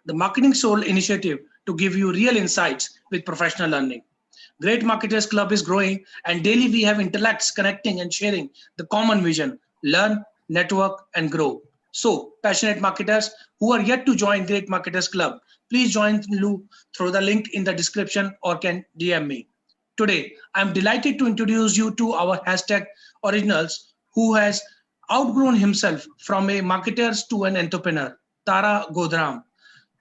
the Marketing Soul initiative to give you real insights with professional learning. Great Marketers Club is growing, and daily we have intellects connecting and sharing the common vision: learn, network, and grow. So, passionate marketers who are yet to join Great Marketers Club, please join Lou through the link in the description or can DM me. Today, I'm delighted to introduce you to our hashtag originals who has outgrown himself from a marketer to an entrepreneur, Tara Godram,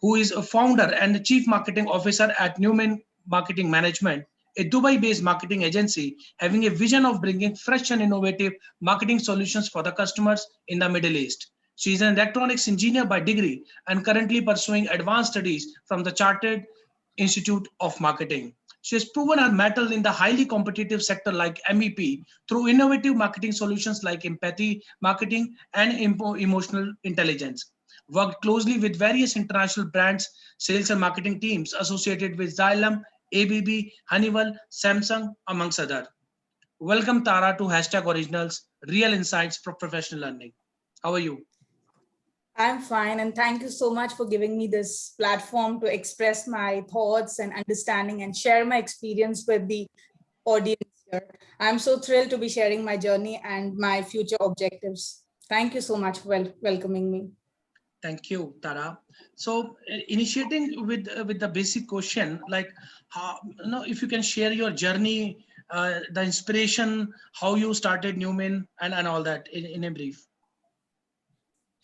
who is a founder and the chief marketing officer at Newman Marketing Management, a Dubai-based marketing agency having a vision of bringing fresh and innovative marketing solutions for the customers in the Middle East. She is an electronics engineer by degree and currently pursuing advanced studies from the Chartered Institute of Marketing. She has proven her mettle in the highly competitive sector like MEP through innovative marketing solutions like empathy marketing and emotional intelligence. Worked closely with various international brands, sales and marketing teams associated with Xylem, ABB, Honeywell, Samsung, amongst others. Welcome Tara to hashtag Originals, Real Insights for Professional Learning. How are you? I'm fine, and thank you so much for giving me this platform to express my thoughts and understanding and share my experience with the audience here. I'm so thrilled to be sharing my journey and my future objectives. Thank you so much for welcoming me. Thank you, Tara. So, initiating with the basic question, like, how, if you can share your journey, the inspiration, how you started Newman, and all that in a brief.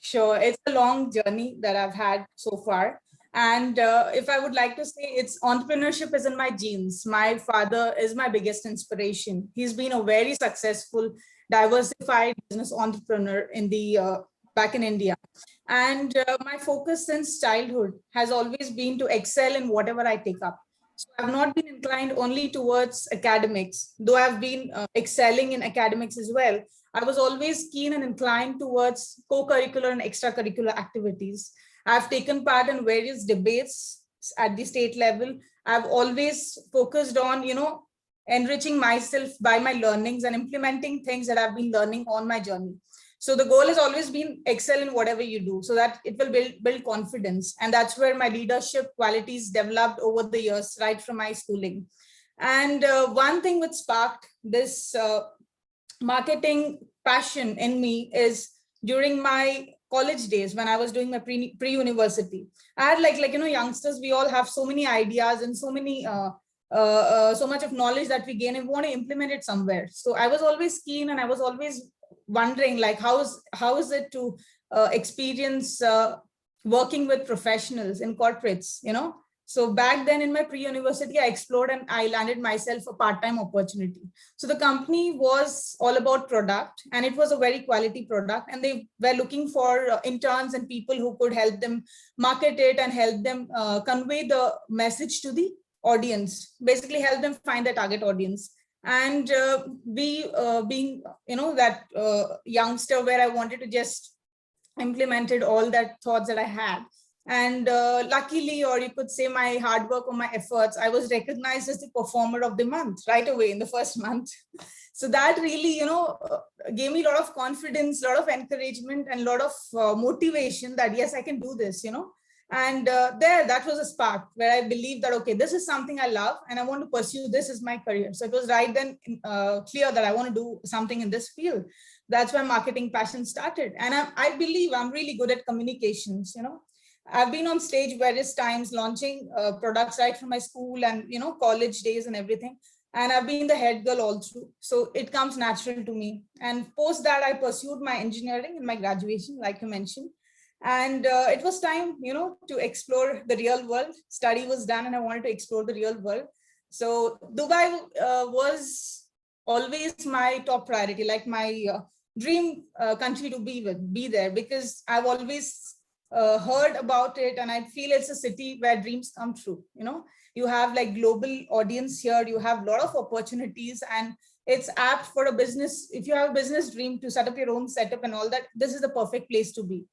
Sure, it's a long journey that I've had so far. And if I would like to say, it's entrepreneurship is in my genes. My father is my biggest inspiration. He's been a very successful, diversified business entrepreneur in the back in India. And my focus since childhood has always been to excel in whatever I take up. So I've not been inclined only towards academics, though I've been excelling in academics as well. I was always keen and inclined towards co-curricular and extracurricular activities. I've taken part in various debates at the state level. I've always focused on, enriching myself by my learnings and implementing things that I've been learning on my journey. So the goal has always been excel in whatever you do so that it will build confidence. And that's where my leadership qualities developed over the years, right from my schooling. And one thing which sparked this marketing passion in me is during my college days when I was doing my pre-university. I had youngsters, we all have so many ideas and so many so much of knowledge that we gain and we want to implement it somewhere. So I was always keen and I was always wondering like how is it to experience working with professionals in corporates, So back then in my pre-university, I explored and I landed myself a part-time opportunity. So the company was all about product and it was a very quality product. And they were looking for interns and people who could help them market it and help them convey the message to the audience, basically help them find their target audience. And being, that youngster where I wanted to just implemented all that thoughts that I had. And luckily, or you could say my hard work or my efforts, I was recognized as the performer of the month right away in the first month. So that really, gave me a lot of confidence, a lot of encouragement and a lot of motivation that, yes, I can do this, And that was a spark where I believed that, okay, this is something I love and I want to pursue this as my career. So it was right then clear that I want to do something in this field. That's why marketing passion started. And I believe I'm really good at communications, I've been on stage various times launching products right from my school and, college days and everything. And I've been the head girl all through. So it comes natural to me. And post that, I pursued my engineering in my graduation, like you mentioned. And it was time, to explore the real world. Study was done and I wanted to explore the real world. So Dubai was always my top priority, like my dream country to be there, because I've always heard about it and I feel it's a city where dreams come true. You have like global audience here, you have a lot of opportunities and it's apt for a business. If you have a business dream to set up your own setup and all that, this is the perfect place to be.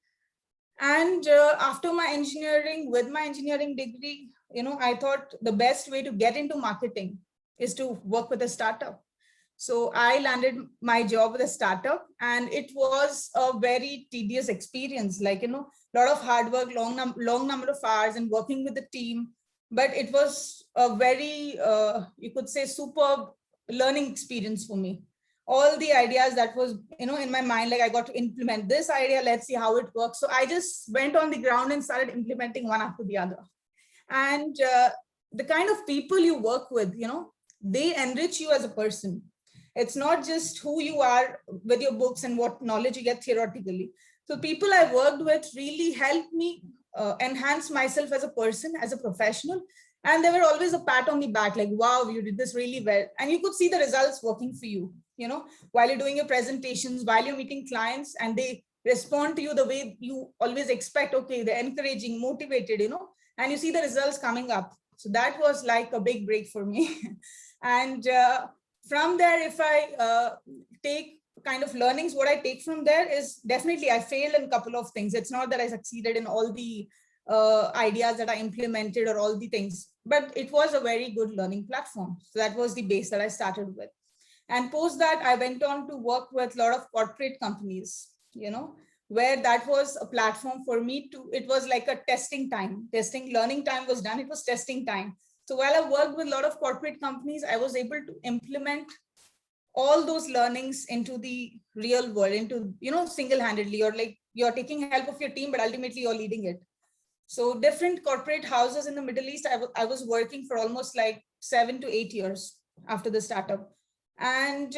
And after my engineering, with my engineering degree, I thought the best way to get into marketing is to work with a startup. So I landed my job with a startup and it was a very tedious experience. Like, a lot of hard work, long number of hours and working with the team. But it was a very, you could say, superb learning experience for me. All the ideas that was, in my mind, like I got to implement this idea, let's see how it works. So I just went on the ground and started implementing one after the other. And the kind of people you work with, they enrich you as a person. It's not just who you are with your books and what knowledge you get theoretically. So people I worked with really helped me enhance myself as a person, as a professional. And there were always a pat on the back, like, wow, you did this really well. And you could see the results working for you, while you're doing your presentations, while you're meeting clients, and they respond to you the way you always expect. Okay, they're encouraging, motivated, and you see the results coming up. So that was like a big break for me. And from there, if I take kind of learnings, what I take from there is definitely I failed in a couple of things. It's not that I succeeded in all the ideas that I implemented or all the things, but it was a very good learning platform. So that was the base that I started with. And post that, I went on to work with a lot of corporate companies, where that was a platform for me to, it was like a testing time. Learning time was done, it was testing time. So while I worked with a lot of corporate companies, I was able to implement all those learnings into the real world, into, single-handedly, or like you're taking help of your team, but ultimately you're leading it. So different corporate houses in the Middle East, I was working for almost like 7 to 8 years after the startup. And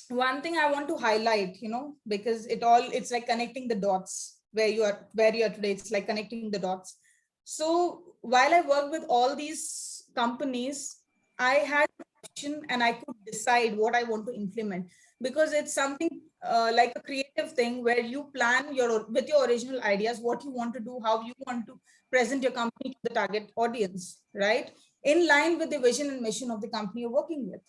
one thing I want to highlight, because it's like connecting the dots where you are today. It's like connecting the dots. So while I worked with all these companies, I had a question and I could decide what I want to implement, because it's something like a creative thing where you plan with your original ideas, what you want to do, how you want to present your company to the target audience, right? In line with the vision and mission of the company you're working with.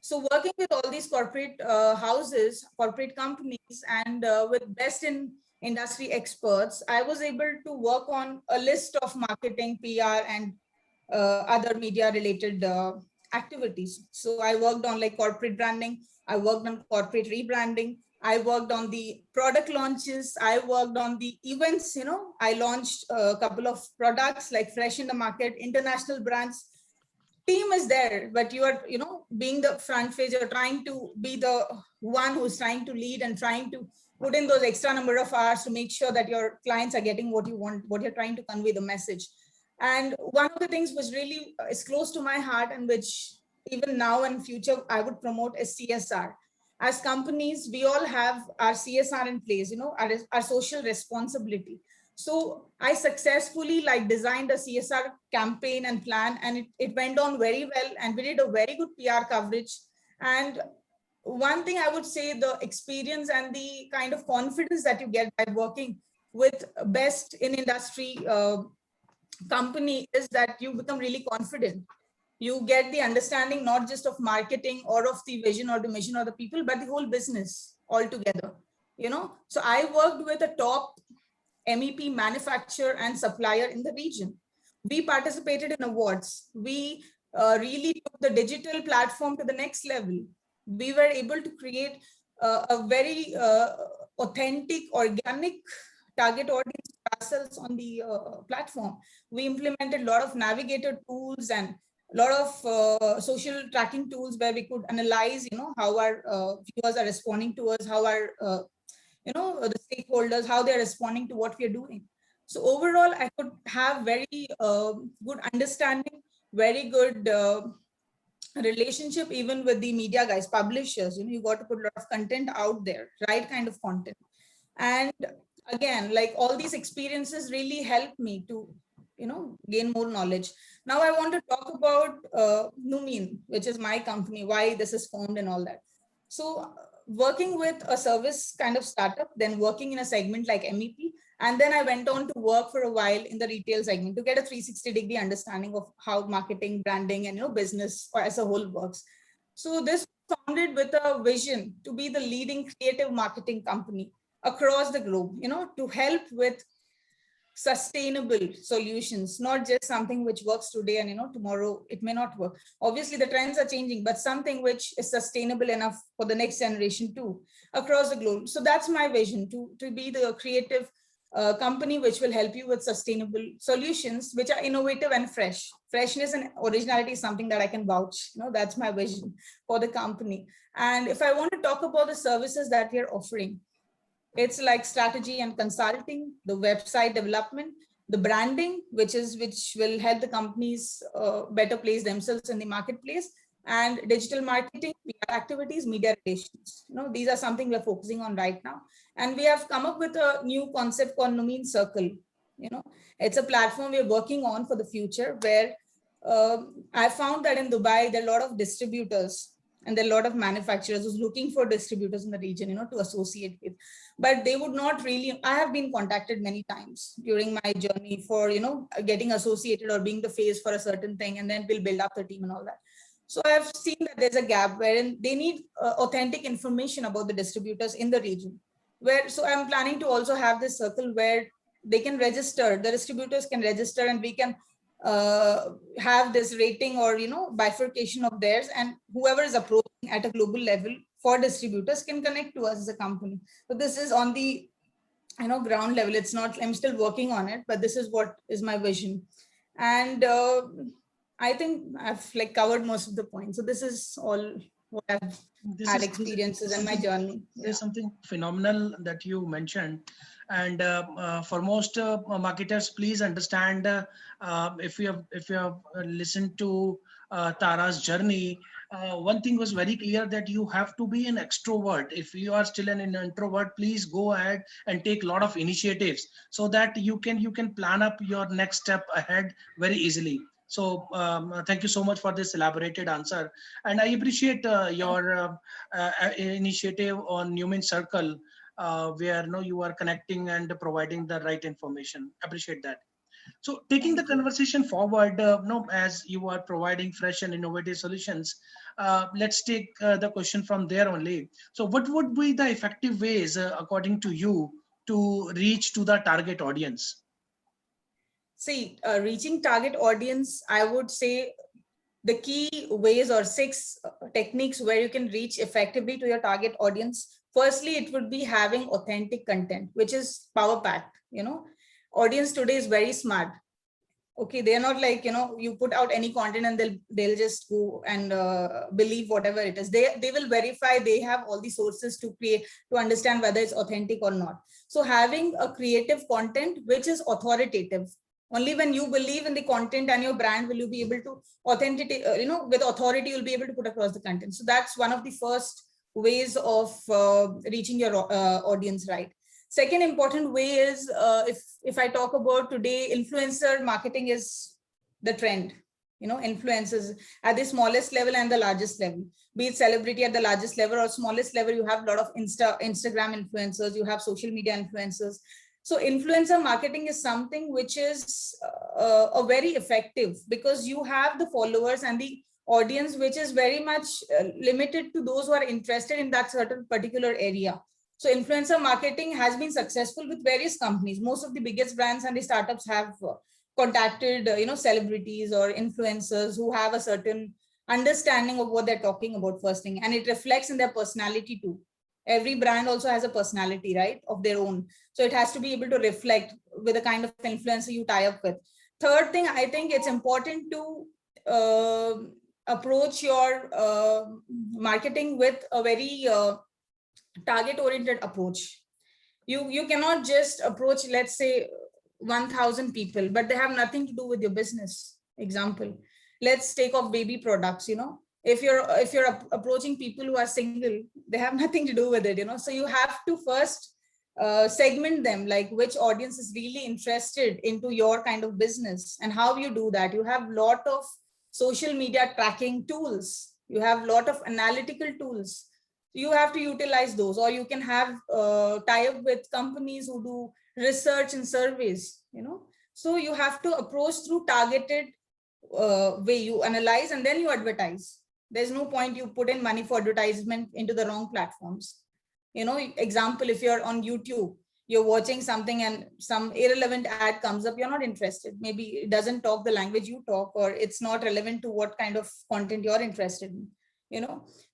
So working with all these corporate houses, corporate companies, and with best in industry experts, I was able to work on a list of marketing, PR, and other media related activities. So I worked on like corporate branding, I worked on corporate rebranding, I worked on the product launches, I worked on the events, I launched a couple of products like fresh in the market, international brands. Team is there, but you are, being the front face, you're trying to be the one who's trying to lead and trying to put in those extra number of hours to make sure that your clients are getting what you want, what you're trying to convey, the message. And one of the things which really is close to my heart, and which even now and future I would promote, is CSR. As companies, we all have our CSR in place, our social responsibility. So I successfully like designed a CSR campaign and plan, and it went on very well, and we did a very good PR coverage. And one thing I would say, the experience and the kind of confidence that you get by working with best in industry company is that you become really confident. You get the understanding not just of marketing or of the vision or the mission or the people, but the whole business altogether. So I worked with a top MEP manufacturer and supplier in the region. We participated in awards. We really took the digital platform to the next level. We were able to create a very authentic, organic target audience for ourselves on the platform. We implemented a lot of navigator tools and a lot of social tracking tools where we could analyze, how our viewers are responding to us, how our the stakeholders, how they're responding to what we're doing. So overall, I could have very good understanding, very good relationship even with the media guys, publishers. You got to put a lot of content out there, right kind of content. And again, like all these experiences really helped me to gain more knowledge. Now I want to talk about Numin, which is my company, why this is formed and all that. So working with a service kind of startup, then working in a segment like MEP, and then I went on to work for a while in the retail segment to get a 360-degree understanding of how marketing, branding, and business or as a whole works. So this was founded with a vision to be the leading creative marketing company across the globe, to help with sustainable solutions, not just something which works today and tomorrow it may not work. Obviously the trends are changing, but something which is sustainable enough for the next generation too, across the globe. So that's my vision, to be the creative company which will help you with sustainable solutions which are innovative and fresh. Freshness and originality is something that I can vouch. That's my vision for the company. And if I want to talk about the services that we are offering, it's like strategy and consulting, the website development, the branding, which will help the companies better place themselves in the marketplace, and digital marketing, PR activities, media relations. These are something we're focusing on right now. And we have come up with a new concept called Numin Circle. It's a platform we're working on for the future, where I found that in Dubai, there are a lot of distributors and there are a lot of manufacturers who's looking for distributors in the region, to associate with, but they would not really. I have been contacted many times during my journey for, getting associated or being the face for a certain thing, and then we'll build up the team and all that. So I've seen that there's a gap wherein they need authentic information about the distributors in the region. So I'm planning to also have this circle where they can register, the distributors can register, and we can have this rating or bifurcation of theirs, and whoever is approaching at a global level for distributors can connect to us as a company. So this is on the ground level. It's not, I'm still working on it, but this is what is my vision. And I think I've covered most of the points. So this is all what I've had experiences in my journey. There's something phenomenal that you mentioned. And for most marketers, please understand, if you have listened to Tara's journey, one thing was very clear, that you have to be an extrovert. If you are still an introvert, please go ahead and take a lot of initiatives so that you can plan up your next step ahead very easily. So thank you so much for this elaborated answer. And I appreciate your initiative on Numin Circle, where you are connecting and providing the right information. Appreciate that. So taking the conversation forward, as you are providing fresh and innovative solutions, let's take the question from there only. So what would be the effective ways, according to you, to reach to the target audience? See, reaching target audience, I would say the key ways or 6 techniques where you can reach effectively to your target audience. Firstly, it would be having authentic content, which is power packed. Audience today is very smart. Okay, they're not like, you put out any content and they'll just go and believe whatever it is. They will verify, they have all the sources to understand whether it's authentic or not. So having a creative content which is authoritative. Only when you believe in the content and your brand will you be able to authenticate, with authority, you'll be able to put across the content. So that's one of the first ways of reaching your audience right. Second important way is, if I talk about today, influencer marketing is the trend. Influencers at the smallest level and the largest level, be it celebrity at the largest level or smallest level, you have a lot of Instagram influencers, you have social media influencers. So influencer marketing is something which is a very effective, because you have the followers and the audience, which is very much limited to those who are interested in that certain particular area. So influencer marketing has been successful with various companies. Most of the biggest brands and the startups have contacted, celebrities or influencers who have a certain understanding of what they're talking about first thing, and it reflects in their personality too. Every brand also has a personality, right, of their own. So it has to be able to reflect with the kind of influencer you tie up with. Third thing, I think it's important to approach your marketing with a very target-oriented approach. You cannot just approach, let's say, 1,000 people, but they have nothing to do with your business. Example, let's take off baby products. If you're approaching people who are single, they have nothing to do with it. So you have to first segment them, like which audience is really interested into your kind of business. And how you do that, you have a lot of social media tracking tools, you have a lot of analytical tools. You have to utilize those, or you can have tie up with companies who do research and surveys. So you have to approach through targeted way. You analyze and then you advertise. There's no point you put in money for advertisement into the wrong platforms. Example, if you're on YouTube, you're watching something and some irrelevant ad comes up, you're not interested. Maybe it doesn't talk the language you talk, or it's not relevant to what kind of content you're interested in.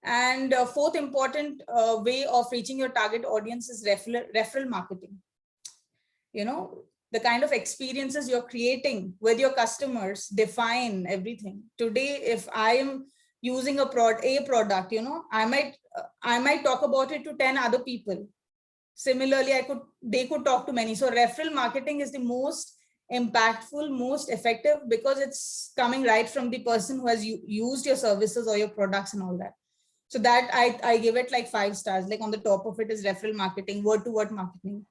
And fourth important way of reaching your target audience is referral marketing. The kind of experiences you're creating with your customers define everything. Today, if I am using a product, I might talk about it to 10 other people. Similarly, they could talk to many. So referral marketing is the most impactful, most effective, because it's coming right from the person who has used your services or your products and all that. So that I give it like 5 stars. Like on the top of it is referral marketing, word to word marketing.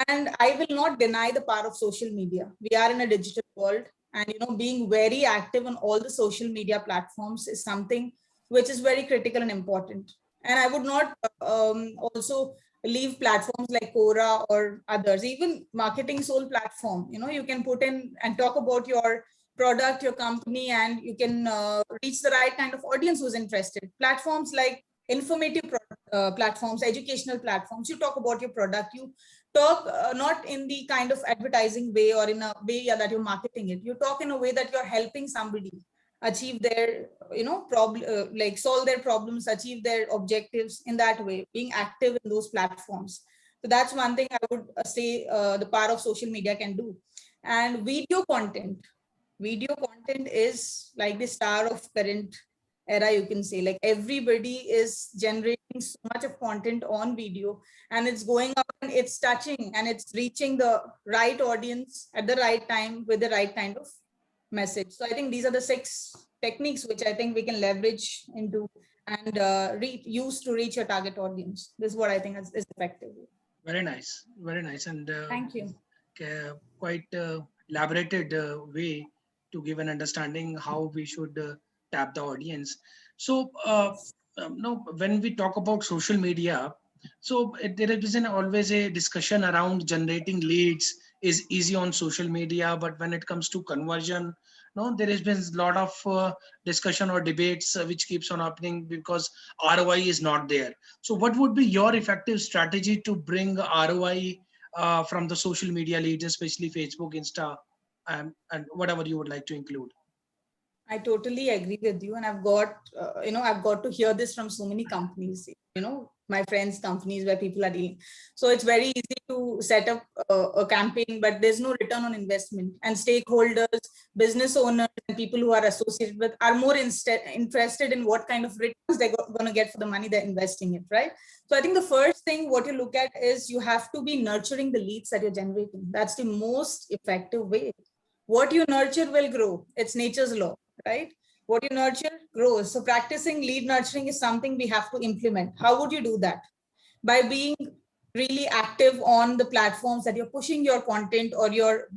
And I will not deny the power of social media. We are in a digital world, and being very active on all the social media platforms is something which is very critical and important. And I would not also leave platforms like Quora or others, even Marketing Soul platform. You can put in and talk about your product, your company, and you can reach the right kind of audience who's interested. Platforms like informative platforms, educational platforms, you talk about your product, you talk not in the kind of advertising way or in a way that you're marketing it. You talk in a way that you're helping somebody achieve their problem, like solve their problems, achieve their objectives in that way, being active in those platforms. So that's one thing I would say the power of social media can do. And video content is like the star of current era, you can say. Like everybody is generating so much of content on video, and it's going up and it's touching and it's reaching the right audience at the right time with the right kind of message. So I think these are the 6 techniques which I think we can leverage into and use to reach your target audience. This is what I think is effective. Very nice, and thank you. Quite elaborated way to give an understanding how we should tap the audience. So when we talk about social media, so there is always a discussion around generating leads is easy on social media, but when it comes to conversion, there has been a lot of discussion or debates which keeps on happening because ROI is not there. So what would be your effective strategy to bring ROI from the social media leads, especially Facebook, Insta, and whatever you would like to include? I totally agree with you. And I've got to hear this from so many companies, my friends' companies where people are dealing. So it's very easy to set up a campaign, but there's no return on investment. And stakeholders, business owners, and people who are associated with are more interested in what kind of returns they're going to get for the money they're investing in, right? So I think the first thing what you look at is you have to be nurturing the leads that you're generating. That's the most effective way. What you nurture will grow. It's nature's law, right? What you nurture grows. So practicing lead nurturing is something we have to implement. How would you do that? By being really active on the platforms that you're pushing your content or your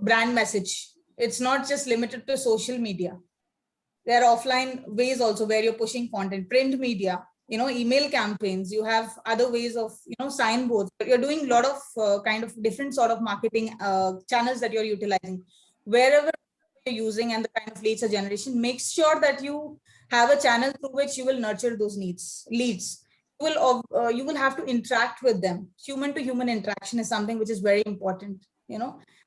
brand message. It's not just limited to social media. There are offline ways also where you're pushing content, print media, email campaigns. You have other ways of signboards. You're doing a lot of kind of different sort of marketing channels that you're utilizing. Wherever you're using and the kind of leads generation, make sure that you have a channel through which you will nurture those leads. You will have to interact with them. Human to human interaction is something which is very important.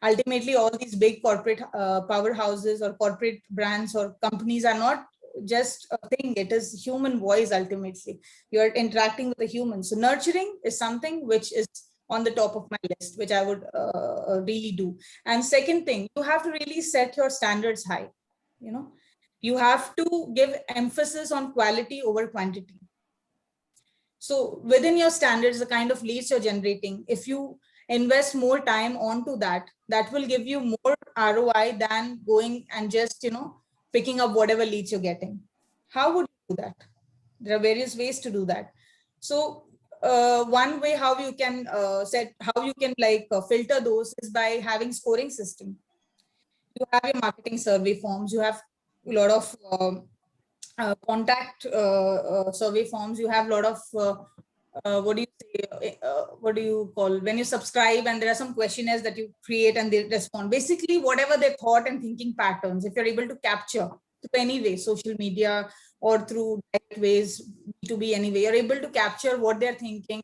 Ultimately all these big corporate powerhouses or corporate brands or companies are not just a thing. It is human voice. Ultimately you're interacting with a human. So nurturing is something which is on the top of my list, which I would really do. And second thing, you have to really set your standards high. You have to give emphasis on quality over quantity. So within your standards, the kind of leads you're generating, if you invest more time onto that, that will give you more ROI than going and just, picking up whatever leads you're getting. How would you do that? There are various ways to do that. So one way how you can filter those is by having scoring system. You have your marketing survey forms. You have a lot of contact survey forms. You have a lot of what do you call, when you subscribe and there are some questionnaires that you create and they respond, basically whatever their thought and thinking patterns, if you're able to capture through any way, social media or through direct ways, B2B anyway, you're able to capture what they're thinking,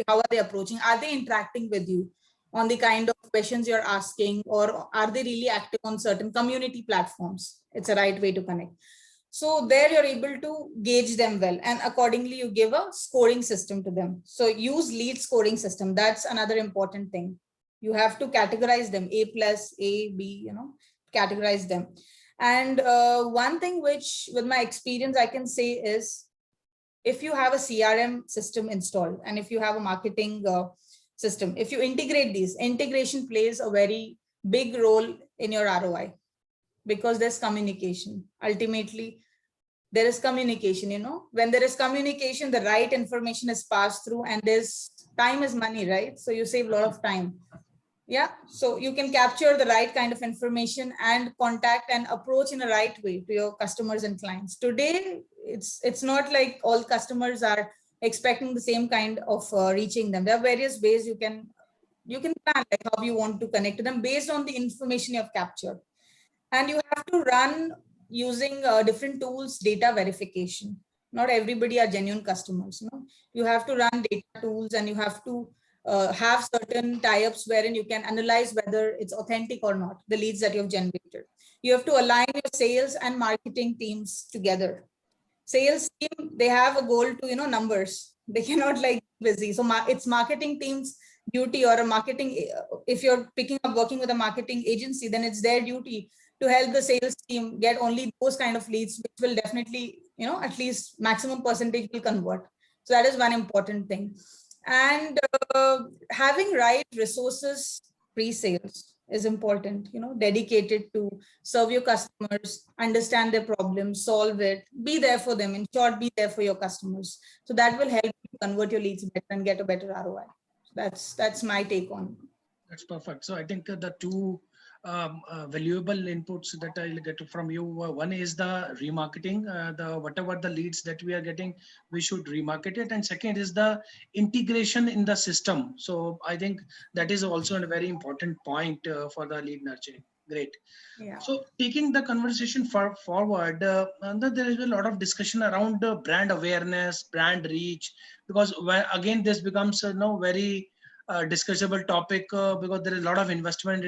how are they approaching, are they interacting with you on the kind of questions you're asking, or are they really active on certain community platforms? It's a right way to connect. So there you're able to gauge them well, and accordingly you give a scoring system to them. So use lead scoring system. That's another important thing. You have to categorize them, A plus, A, B, categorize them. And one thing which with my experience I can say is, if you have a CRM system installed and if you have a marketing system, if you integrate these, integration plays a very big role in your ROI, because there's communication. Ultimately, there is communication, when there is communication, the right information is passed through, and there's time is money, right? So you save a lot of time. Yeah, so you can capture the right kind of information and contact and approach in a right way to your customers and clients. Today, it's not like all customers are expecting the same kind of reaching them. There are various ways you can plan like how you want to connect to them based on the information you have captured. And you have to run using different tools, data verification. Not everybody are genuine customers. You have to run data tools, and you have to have certain tie-ups wherein you can analyze whether it's authentic or not, the leads that you've generated. You have to align your sales and marketing teams together. Sales team, they have a goal to, numbers. They cannot like busy. So it's marketing team's duty, or a marketing, if you're picking up working with a marketing agency, then it's their duty to help the sales team get only those kind of leads, which will definitely, at least maximum percentage will convert. So that is one important thing. And having right resources pre-sales is important, dedicated to serve your customers, understand their problems, solve it, be there for them. In short, be there for your customers. So that will help you convert your leads better and get a better ROI. So that's my take on it. That's perfect. So I think the two valuable inputs that I'll get from you. One is the remarketing, the whatever the leads that we are getting, we should remarket it. And second is the integration in the system. So I think that is also a very important point for the lead nurturing. Great. Yeah. So taking the conversation forward, there is a lot of discussion around brand awareness, brand reach, because again, this becomes very discussable topic because there is a lot of investment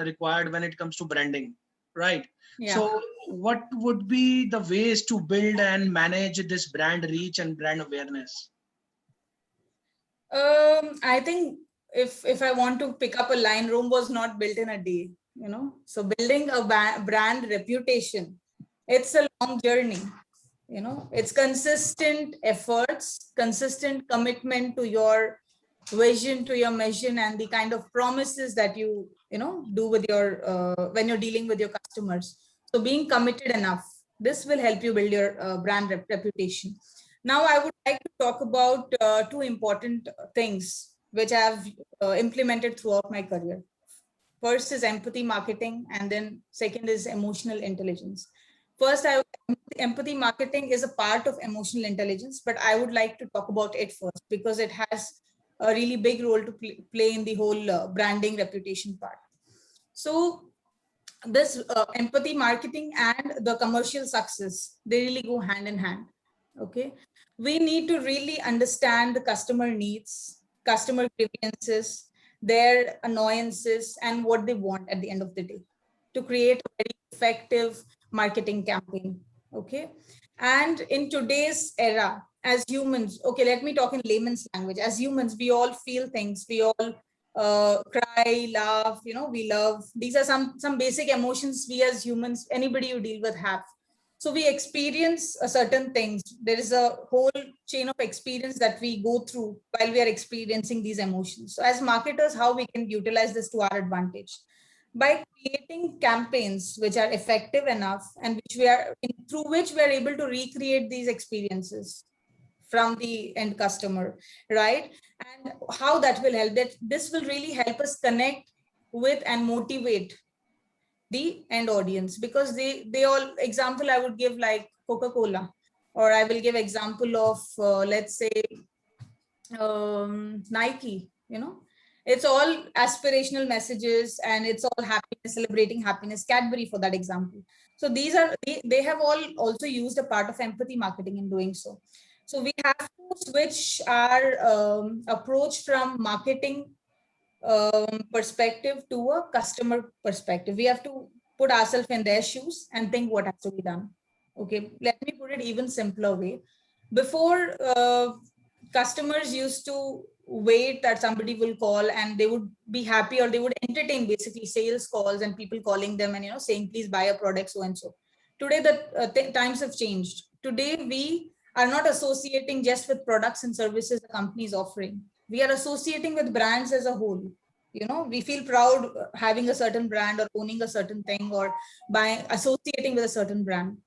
required when it comes to branding, right? Yeah. So what would be the ways to build and manage this brand reach and brand awareness? I think if I want to pick up a line, Rome was not built in a day, so building a brand reputation, it's a long journey. It's consistent efforts, consistent commitment to your vision, to your mission, and the kind of promises that you do with your when you're dealing with your customers. So being committed enough, this will help you build your brand reputation. Now I would like to talk about two important things which I have implemented throughout my career. First is empathy marketing, and then second is emotional intelligence. First, empathy marketing is a part of emotional intelligence, but I would like to talk about it first because it has a really big role to play in the whole branding reputation part. So this empathy marketing and the commercial success, they really go hand in hand. Okay. We need to really understand the customer needs, customer grievances, their annoyances, and what they want at the end of the day to create a very effective marketing campaign. Okay. And in today's era, as humans, okay, let me talk in layman's language. As humans, we all feel things. We all cry, laugh, we love. These are some basic emotions we as humans, anybody you deal with, have. So we experience certain things. There is a whole chain of experience that we go through while we are experiencing these emotions. So as marketers, how we can utilize this to our advantage? By creating campaigns which are effective enough and through which we are able to recreate these experiences from the end customer, right? And how that will help, that this will really help us connect with and motivate the end audience, because they all, example I would give like Coca-Cola, or I will give example of let's say Nike. It's all aspirational messages and it's all happiness, celebrating happiness. Cadbury, for that example. So these are they have all also used a part of empathy marketing in doing so. So we have to switch our approach from marketing perspective to a customer perspective. We have to put ourselves in their shoes and think what has to be done. Okay, let me put it even simpler way. Before, customers used to wait that somebody will call and they would be happy, or they would entertain basically sales calls and people calling them and saying please buy a product so and so. Today the times have changed. Today we are not associating just with products and services the company is offering. We are associating with brands as a whole. We feel proud having a certain brand or owning a certain thing or by associating with a certain brand.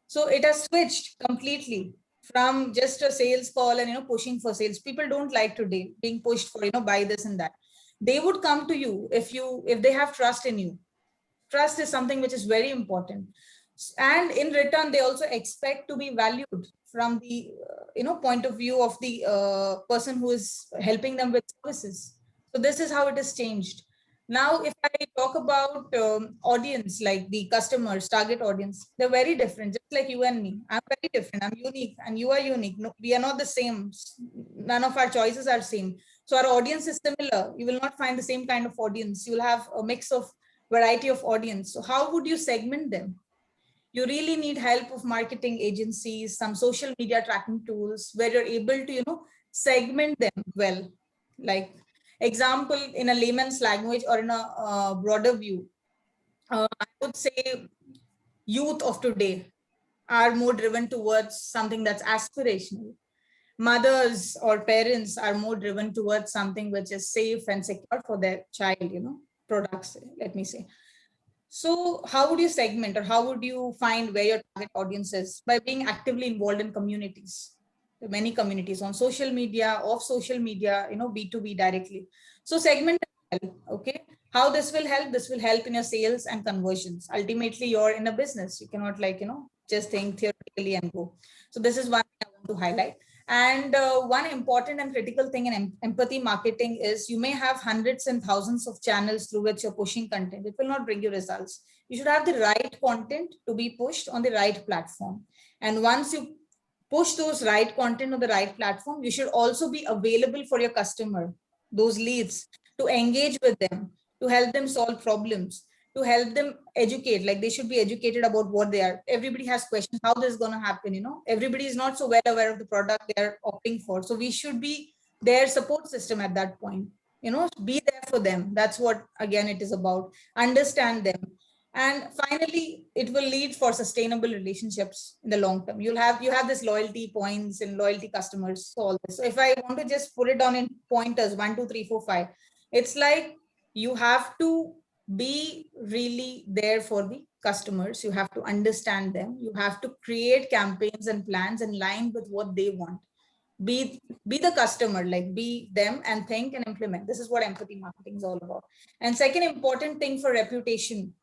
So it has switched completely from just a sales call and pushing for sales. People don't like today being pushed for buy this and that. They would come to you if they have trust in you. Trust is something which is very important, and in return they also expect to be valued from the point of view of the person who is helping them with services. So this is how it has changed. Now if I talk about audience, like the customers target audience, they're very different, just like you and me. I'm very different, I'm unique, and you are unique. No, we are not the same. None of our choices are same. So our audience is similar. You will not find the same kind of audience. You'll have a mix of variety of audience. So how would you segment them? You really need help of marketing agencies, some social media tracking tools where you're able to segment them well. Like example, in a layman's language or in a broader view, I would say youth of today are more driven towards something that's aspirational. Mothers or parents are more driven towards something which is safe and secure for their child, products, let me say. So how would you segment, or how would you find where your target audience is? By being actively involved in communities. There are many communities on social media, off social media, B2B directly. So segment, okay? How this will help? This will help in your sales and conversions. Ultimately, you're in a business. You cannot just think theoretically and go. So this is one thing I want to highlight. And one important and critical thing in empathy marketing is you may have hundreds and thousands of channels through which you're pushing content. It will not bring you results. You should have the right content to be pushed on the right platform. And once you push those right content on the right platform, you should also be available for your customer, those leads, to engage with them, to help them solve problems, to help them educate. Like they should be educated about what they are. Everybody has questions how this is going to happen. Everybody is not so well aware of the product they're opting for. So we should be their support system at that point. Be there for them. That's what again it is about. Understand them. And finally, it will lead for sustainable relationships in the long term. You have this loyalty points and loyalty customers. So all this. So if I want to just put it down in pointers, 1, 2, 3, 4, 5, it's like you have to be really there for the customers. You have to understand them. You have to create campaigns and plans in line with what they want. Be the customer, like be them, and think and implement. This is what empathy marketing is all about. And second important thing for reputation,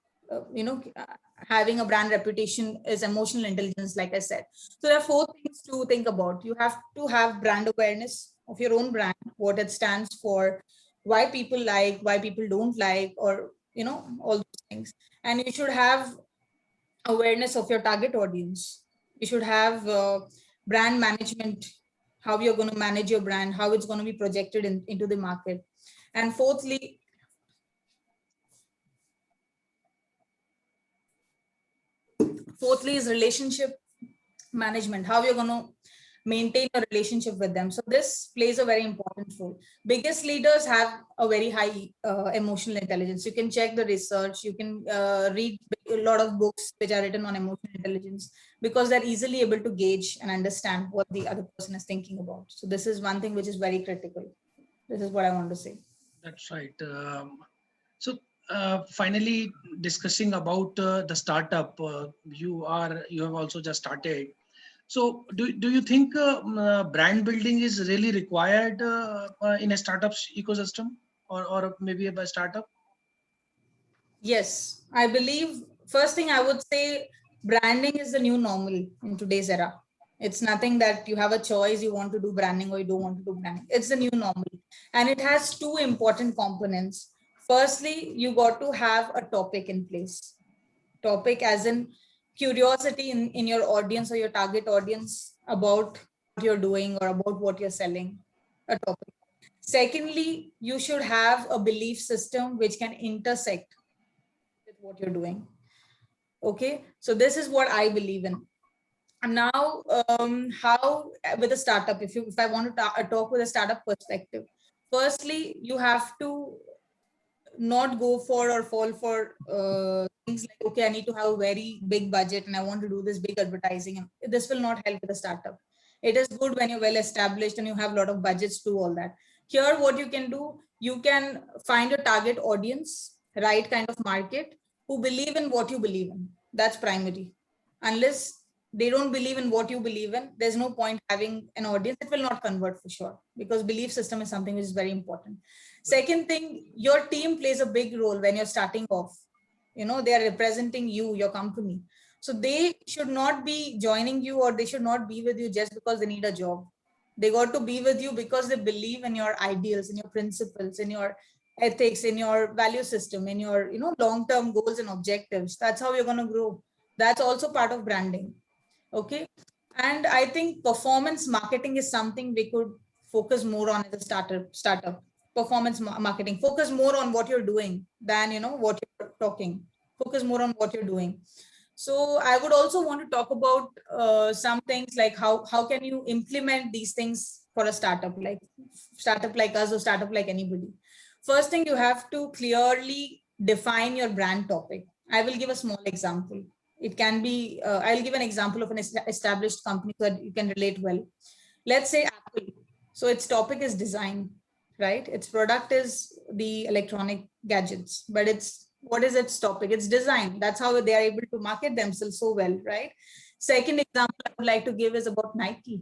having a brand reputation, is emotional intelligence, like I said. So there are 4 things to think about. You have to have brand awareness of your own brand, what it stands for, why people like, why people don't like, or all those things. And you should have awareness of your target audience. You should have brand management, how you're going to manage your brand, how it's going to be projected into the market. And fourthly is relationship management, how you're going to maintain a relationship with them. So this plays a very important role. Biggest leaders have a very high emotional intelligence. You can check the research, you can read a lot of books which are written on emotional intelligence, because they're easily able to gauge and understand what the other person is thinking about. So this is one thing which is very critical. This is what I want to say. That's right. So finally, discussing about the startup, you have also just started. So do you think brand building is really required in a startup's ecosystem, or maybe a startup? Yes, I believe first thing I would say, branding is the new normal in today's era. It's nothing that you have a choice, you want to do branding or you don't want to do branding. It's the new normal. And it has 2 important components. Firstly, you got to have a topic in place. Topic as in curiosity in your audience or your target audience about what you're doing or about what you're selling. A topic. Secondly, you should have a belief system which can intersect with what you're doing. Okay, so this is what I believe in. Now, how with a startup, if I want to talk with a startup perspective, firstly, you have to not go for or fall for things like, okay, I need to have a very big budget and I want to do this big advertising. And this will not help with a startup. It is good when you're well established and you have a lot of budgets to do all that. Here, what you can do, you can find a target audience, right kind of market, who believe in what you believe in. That's primary. Unless they don't believe in what you believe in, there's no point having an audience. It will not convert for sure, because belief system is something which is very important. Second thing, your team plays a big role when you're starting off. They are representing you, your company. So they should not be joining you, or they should not be with you just because they need a job. They got to be with you because they believe in your ideals, in your principles, in your ethics, in your value system, in your long-term goals and objectives. That's how you're going to grow. That's also part of branding. Okay. And I think performance marketing is something we could focus more on as a startup. Performance marketing, focus more on what you're doing than what you're talking. Focus more on what you're doing. So I would also want to talk about some things like how can you implement these things for a startup like us, or startup like anybody. First thing, you have to clearly define your brand topic. I will give a small example. It can be, I'll give an example of an established company so that you can relate well. Let's say Apple. So its topic is design, right? Its product is the electronic gadgets, but what is its topic? It's design. That's how they are able to market themselves so well, right? Second example I would like to give is about Nike.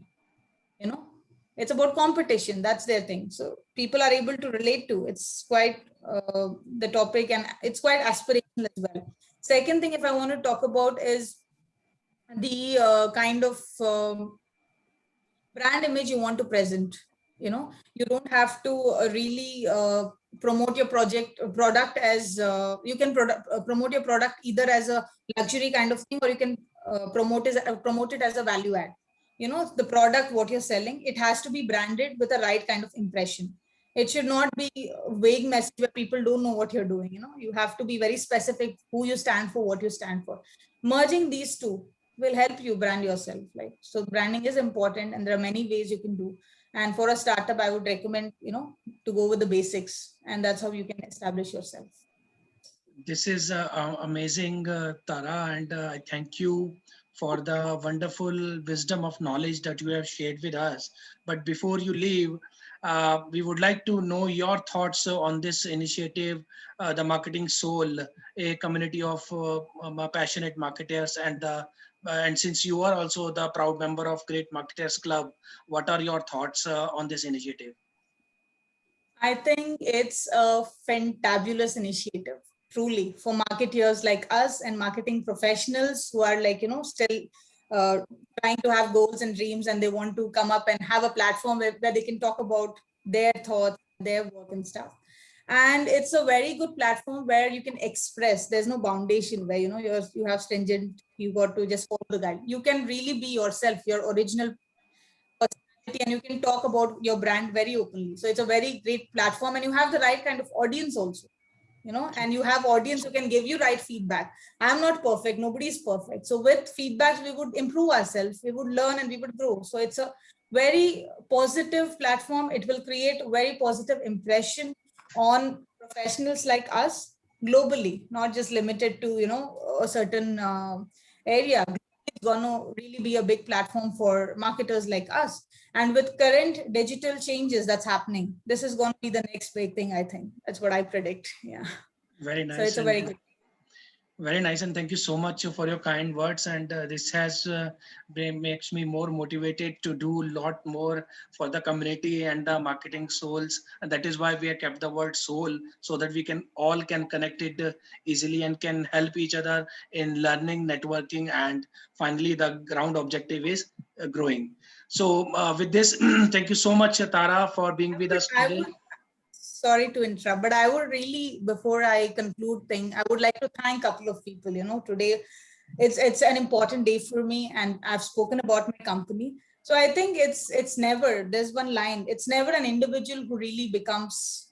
It's about competition. That's their thing. So people are able to relate to. It's quite the topic, and it's quite aspirational as well. Second thing, if I want to talk about, is the kind of brand image you want to present. You don't have to really promote your product as you can promote your product either as a luxury kind of thing, or you can promote it as a value add. The product what you're selling, it has to be branded with the right kind of impression. It should not be a vague message where people don't know what you're doing. You have to be very specific who you stand for, what you stand for. Merging these two will help you brand yourself. So branding is important, and there are many ways you can do. And for a startup, I would recommend to go with the basics, and that's how you can establish yourself. This is amazing, Tara, and I thank you for the wonderful wisdom of knowledge that you have shared with us. But before you leave, we would like to know your thoughts on this initiative, the Marketing Soul, a community of passionate marketers, and since you are also the proud member of Great Marketers Club, what are your thoughts on this initiative? I think it's a fantabulous initiative, truly, for marketeers like us and marketing professionals who are still uh, trying to have goals and dreams, and they want to come up and have a platform where they can talk about their thoughts, their work and stuff. And it's a very good platform where you can express. There's no foundation where you have stringent, you got to just follow the guide. You can really be yourself, your original personality, and you can talk about your brand very openly. So it's a very great platform, and you have the right kind of audience also. And you have audience who can give you right feedback. I'm not perfect, nobody is perfect. So with feedback, we would improve ourselves, we would learn, and we would grow. So it's a very positive platform. It will create a very positive impression on professionals like us globally, not just limited to a certain area. It's going to really be a big platform for marketers like us. And with current digital changes that's happening, this is going to be the next big thing, I think. That's what I predict. Yeah. Very So nice. it's a very good. Very nice, and thank you so much for your kind words. And this has makes me more motivated to do a lot more for the community and the marketing souls. And that is why we have kept the word soul, so that we can all connect it easily and can help each other in learning, networking, and finally the ground objective is growing. So with this, thank you so much, Tara, for being with us today. Sorry to interrupt, but I would really, before I conclude thing, I would like to thank a couple of people. Today it's an important day for me, and I've spoken about my company. So I think it's never, there's one line, it's never an individual who really becomes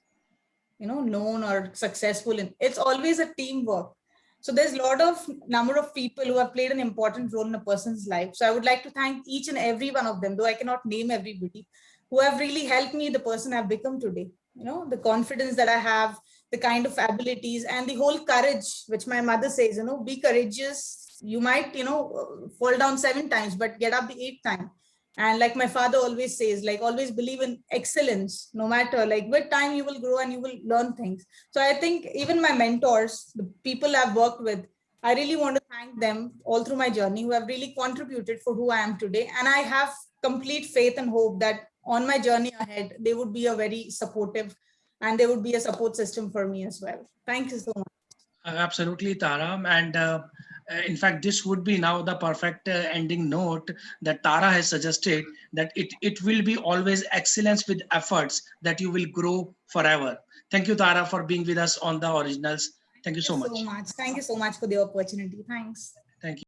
known or successful. It's always a teamwork. So there's a lot of number of people who have played an important role in a person's life. So I would like to thank each and every one of them, though I cannot name everybody, who have really helped me the person I've become today. You know, the confidence that I have, the kind of abilities, and the whole courage, which my mother says, you know, be courageous. You might, you know, fall down 7 times, but get up the 8th time. And like my father always says, like always believe in excellence, no matter like with time you will grow and you will learn things. So I think even my mentors, the people I've worked with, I really want to thank them all through my journey who have really contributed for who I am today. And I have complete faith and hope that on my journey ahead, they would be a very supportive and they would be a support system for me as well. Thank you so much. Absolutely, Tara. And in fact, this would be now the perfect ending note that Tara has suggested, that it will be always excellence with efforts that you will grow forever. Thank you, Tara, for being with us on the originals. Thank you so much. Thank you so much for the opportunity. Thanks. Thank you.